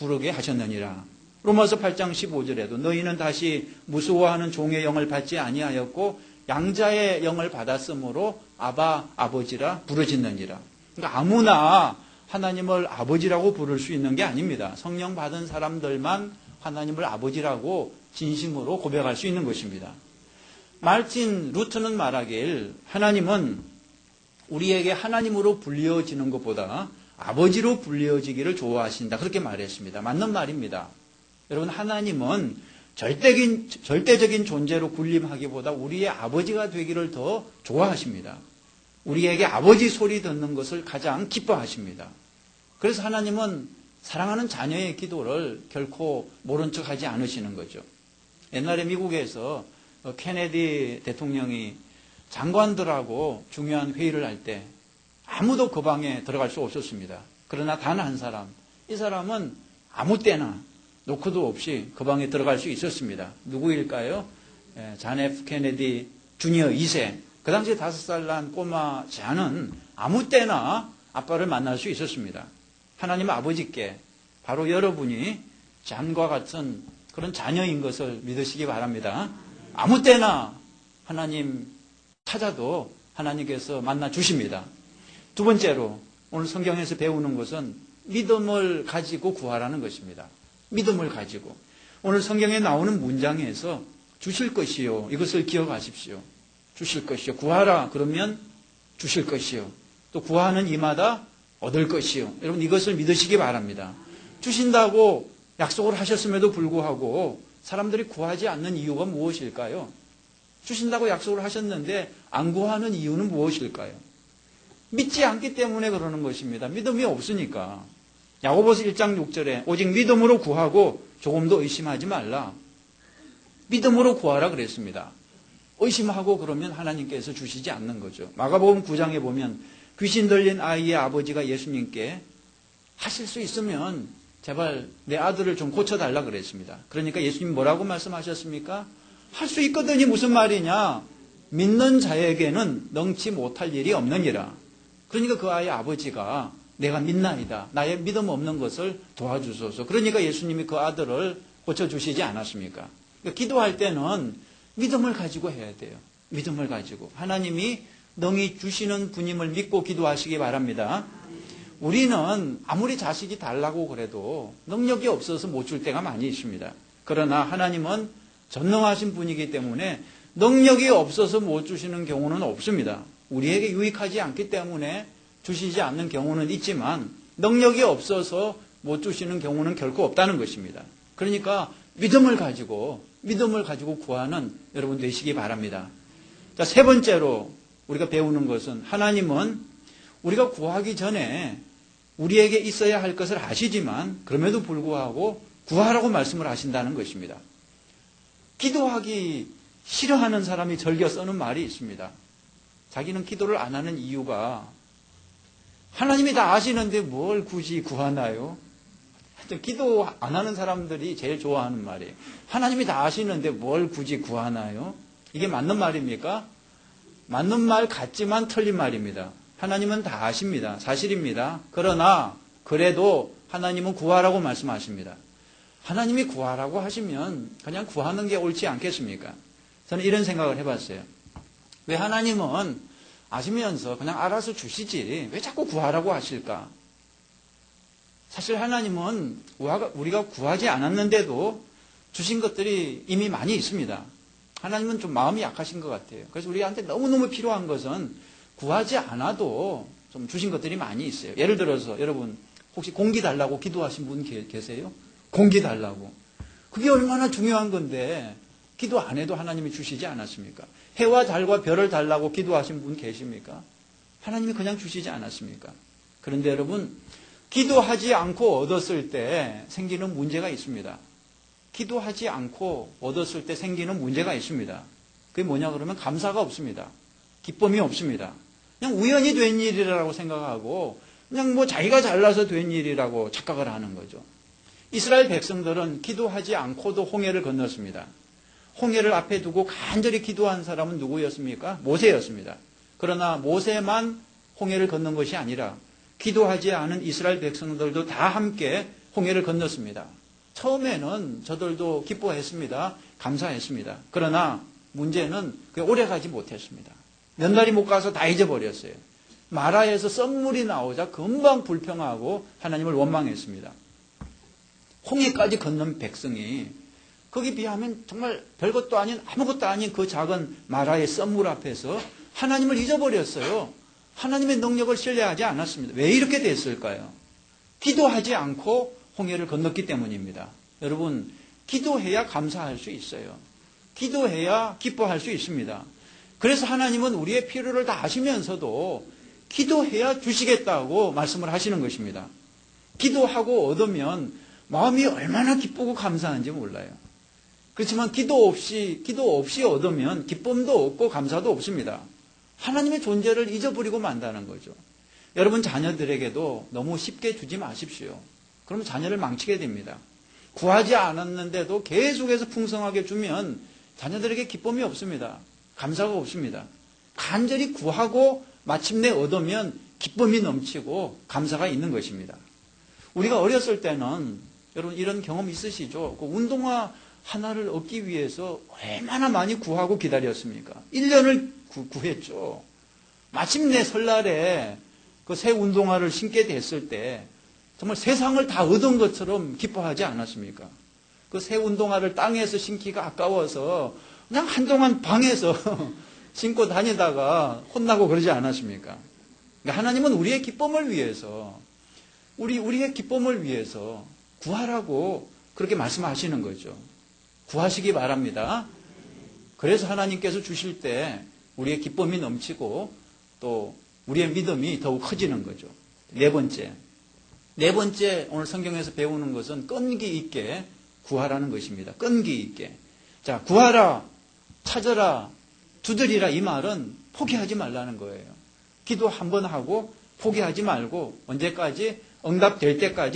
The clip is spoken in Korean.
부르게 하셨느니라. 로마서 8장 15절에도 너희는 다시 무서워하는 종의 영을 받지 아니하였고 양자의 영을 받았으므로 아바 아버지라 부르짖느니라. 그러니까 아무나 하나님을 아버지라고 부를 수 있는 게 아닙니다. 성령 받은 사람들만 하나님을 아버지라고 진심으로 고백할 수 있는 것입니다. 말틴 루터는 말하길 하나님은 우리에게 하나님으로 불리어지는 것보다 아버지로 불리어지기를 좋아하신다. 그렇게 말했습니다. 맞는 말입니다. 여러분, 하나님은 절대적인 존재로 군림하기보다 우리의 아버지가 되기를 더 좋아하십니다. 우리에게 아버지 소리 듣는 것을 가장 기뻐하십니다. 그래서 하나님은 사랑하는 자녀의 기도를 결코 모른 척하지 않으시는 거죠. 옛날에 미국에서 케네디 대통령이 장관들하고 중요한 회의를 할 때 아무도 그 방에 들어갈 수 없었습니다. 그러나 단 한 사람, 이 사람은 아무 때나 노크도 없이 그 방에 들어갈 수 있었습니다. 누구일까요? 존 F 케네디 주니어 2세. 그 당시에 5살 난 꼬마 잔은 아무 때나 아빠를 만날 수 있었습니다. 하나님 아버지께 바로 여러분이 잔과 같은 그런 자녀인 것을 믿으시기 바랍니다. 아무 때나 하나님 찾아도 하나님께서 만나 주십니다. 두 번째로 오늘 성경에서 배우는 것은 믿음을 가지고 구하라는 것입니다. 믿음을 가지고. 오늘 성경에 나오는 문장에서 주실 것이요. 이것을 기억하십시오. 주실 것이요. 구하라 그러면 주실 것이요. 또 구하는 이마다 얻을 것이요. 여러분 이것을 믿으시기 바랍니다. 주신다고 약속을 하셨음에도 불구하고 사람들이 구하지 않는 이유가 무엇일까요? 주신다고 약속을 하셨는데 안 구하는 이유는 무엇일까요? 믿지 않기 때문에 그러는 것입니다. 믿음이 없으니까. 야고보서 1장 6절에 오직 믿음으로 구하고 조금도 의심하지 말라. 믿음으로 구하라 그랬습니다. 의심하고 그러면 하나님께서 주시지 않는 거죠. 마가복음 9장에 보면 귀신 들린 아이의 아버지가 예수님께 하실 수 있으면 제발 내 아들을 좀 고쳐달라 그랬습니다. 그러니까 예수님 뭐라고 말씀하셨습니까? 할 수 있거든이 무슨 말이냐? 믿는 자에게는 능치 못할 일이 없느니라. 그러니까 그 아이의 아버지가 내가 믿나이다. 나의 믿음 없는 것을 도와주소서. 그러니까 예수님이 그 아들을 고쳐주시지 않았습니까? 그러니까 기도할 때는 믿음을 가지고 해야 돼요. 믿음을 가지고. 하나님이 능히 주시는 분임을 믿고 기도하시기 바랍니다. 우리는 아무리 자식이 달라고 그래도 능력이 없어서 못 줄 때가 많이 있습니다. 그러나 하나님은 전능하신 분이기 때문에 능력이 없어서 못 주시는 경우는 없습니다. 우리에게 유익하지 않기 때문에 주시지 않는 경우는 있지만 능력이 없어서 못 주시는 경우는 결코 없다는 것입니다. 그러니까 믿음을 가지고 구하는 여러분 되시기 바랍니다. 자, 세 번째로 우리가 배우는 것은 하나님은 우리가 구하기 전에 우리에게 있어야 할 것을 아시지만 그럼에도 불구하고 구하라고 말씀을 하신다는 것입니다. 기도하기 싫어하는 사람이 즐겨 쓰는 말이 있습니다. 자기는 기도를 안 하는 이유가 하나님이 다 아시는데 뭘 굳이 구하나요? 기도 안 하는 사람들이 제일 좋아하는 말이에요. 하나님이 다 아시는데 뭘 굳이 구하나요? 이게 맞는 말입니까? 맞는 말 같지만 틀린 말입니다. 하나님은 다 아십니다. 사실입니다. 그러나 그래도 하나님은 구하라고 말씀하십니다. 하나님이 구하라고 하시면 그냥 구하는 게 옳지 않겠습니까? 저는 이런 생각을 해봤어요. 왜 하나님은 아시면서 그냥 알아서 주시지 왜 자꾸 구하라고 하실까? 사실 하나님은 우리가 구하지 않았는데도 주신 것들이 이미 많이 있습니다. 하나님은 좀 마음이 약하신 것 같아요. 그래서 우리한테 너무너무 필요한 것은 구하지 않아도 좀 주신 것들이 많이 있어요. 예를 들어서 여러분 혹시 공기 달라고 기도하신 분 계세요? 공기 달라고. 그게 얼마나 중요한 건데 기도 안 해도 하나님이 주시지 않았습니까? 해와 달과 별을 달라고 기도하신 분 계십니까? 하나님이 그냥 주시지 않았습니까? 그런데 여러분 기도하지 않고 얻었을 때 생기는 문제가 있습니다. 기도하지 않고 얻었을 때 생기는 문제가 있습니다. 그게 뭐냐 그러면 감사가 없습니다. 기쁨이 없습니다. 그냥 우연히 된 일이라고 생각하고 그냥 뭐 자기가 잘나서 된 일이라고 착각을 하는 거죠. 이스라엘 백성들은 기도하지 않고도 홍해를 건넜습니다. 홍해를 앞에 두고 간절히 기도한 사람은 누구였습니까? 모세였습니다. 그러나 모세만 홍해를 건넌 것이 아니라 기도하지 않은 이스라엘 백성들도 다 함께 홍해를 건넜습니다. 처음에는 저들도 기뻐했습니다. 감사했습니다. 그러나 문제는 오래 가지 못했습니다. 몇 날이 못 가서 다 잊어버렸어요. 마라에서 썸물이 나오자 금방 불평하고 하나님을 원망했습니다. 홍해까지 건넌 백성이 거기 비하면 정말 별것도 아닌 아무것도 아닌 그 작은 마라의 썸물 앞에서 하나님을 잊어버렸어요. 하나님의 능력을 신뢰하지 않았습니다. 왜 이렇게 됐을까요? 기도하지 않고 홍해를 건넜기 때문입니다. 여러분, 기도해야 감사할 수 있어요. 기도해야 기뻐할 수 있습니다. 그래서 하나님은 우리의 필요를 다 아시면서도 기도해야 주시겠다고 말씀을 하시는 것입니다. 기도하고 얻으면 마음이 얼마나 기쁘고 감사한지 몰라요. 그렇지만 기도 없이 얻으면 기쁨도 없고 감사도 없습니다. 하나님의 존재를 잊어버리고 만다는 거죠. 여러분 자녀들에게도 너무 쉽게 주지 마십시오. 그러면 자녀를 망치게 됩니다. 구하지 않았는데도 계속해서 풍성하게 주면 자녀들에게 기쁨이 없습니다. 감사가 없습니다. 간절히 구하고 마침내 얻으면 기쁨이 넘치고 감사가 있는 것입니다. 우리가 어렸을 때는 여러분 이런 경험 있으시죠? 그 운동화 하나를 얻기 위해서 얼마나 많이 구하고 기다렸습니까? 1년을 구했죠. 마침내 설날에 그 새 운동화를 신게 됐을 때 정말 세상을 다 얻은 것처럼 기뻐하지 않았습니까? 그 새 운동화를 땅에서 신기가 아까워서 그냥 한동안 방에서 신고 다니다가 혼나고 그러지 않았습니까? 그러니까 하나님은 우리의 기쁨을 위해서 우리의 기쁨을 위해서 구하라고 그렇게 말씀하시는 거죠. 구하시기 바랍니다. 그래서 하나님께서 주실 때 우리의 기쁨이 넘치고 또 우리의 믿음이 더욱 커지는 거죠. 네 번째 오늘 성경에서 배우는 것은 끈기 있게 구하라는 것입니다. 끈기 있게. 자, 구하라, 찾아라, 두드리라 이 말은 포기하지 말라는 거예요. 기도 한 번 하고 포기하지 말고 언제까지? 응답될 때까지